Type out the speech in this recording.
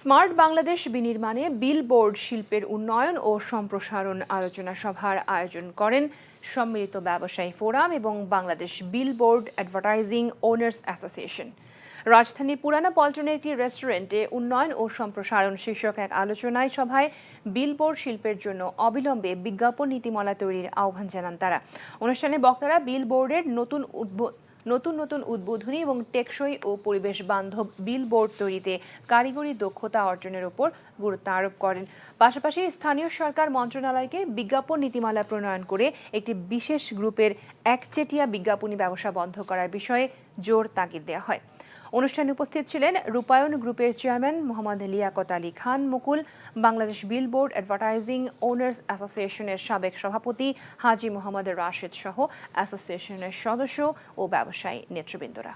Smart Bangladesh বিনির্মাণে billboard শিল্পের উন্নয়ন ও সম্প্রসারণ আলোচনা সভার আয়োজন করেন সম্মিলিত ব্যবসায়ী ফোরাম এবং Bangladesh billboard advertising owners association. রাজধানীর পুরানা পল্টনের একটি রেস্টুরেন্টে উন্নয়ন ও সম্প্রসারণ শীর্ষক এক আলোচনায় সভায় বিলবোর্ড শিল্পের জন্য অবিলম্বে বিজ্ঞাপন নীতিমালা তৈরির আহ্বান জানান তারা। অনুষ্ঠানে বক্তারা বিলবোর্ডের নতুন উদ্বোধনী এবং টেকসই ও পরিবেশ বান্ধব বিলবোর্ড তৈরিতে কারিগরি দক্ষতা অর্জনের উপর গুরুত্ব আরোপ করেন। পাশাপাশি স্থানীয় সরকার মন্ত্রণালয়কে বিজ্ঞাপন নীতিমালা প্রণয়ন করে একটি বিশেষ গ্রুপের একচেটিয়া বিজ্ঞাপনী ব্যবসা বন্ধ করার বিষয়ে জোর তাগিদ দেওয়া হয়। অনুষ্ঠানে উপস্থিত ছিলেন রূপায়ণ গ্রুপের চেয়ারম্যান মোহাম্মদ লিয়াকত আলী খান মুকুল, বাংলাদেশ বিলবোর্ড অ্যাডভার্টাইজিং ওনার্স অ্যাসোসিয়েশনের সাবেক সভাপতি হাজী মোহাম্মদ রাশেদ সহ অ্যাসোসিয়েশনের সদস্য ও ব্যবসায়ী নেতৃবৃন্দরা।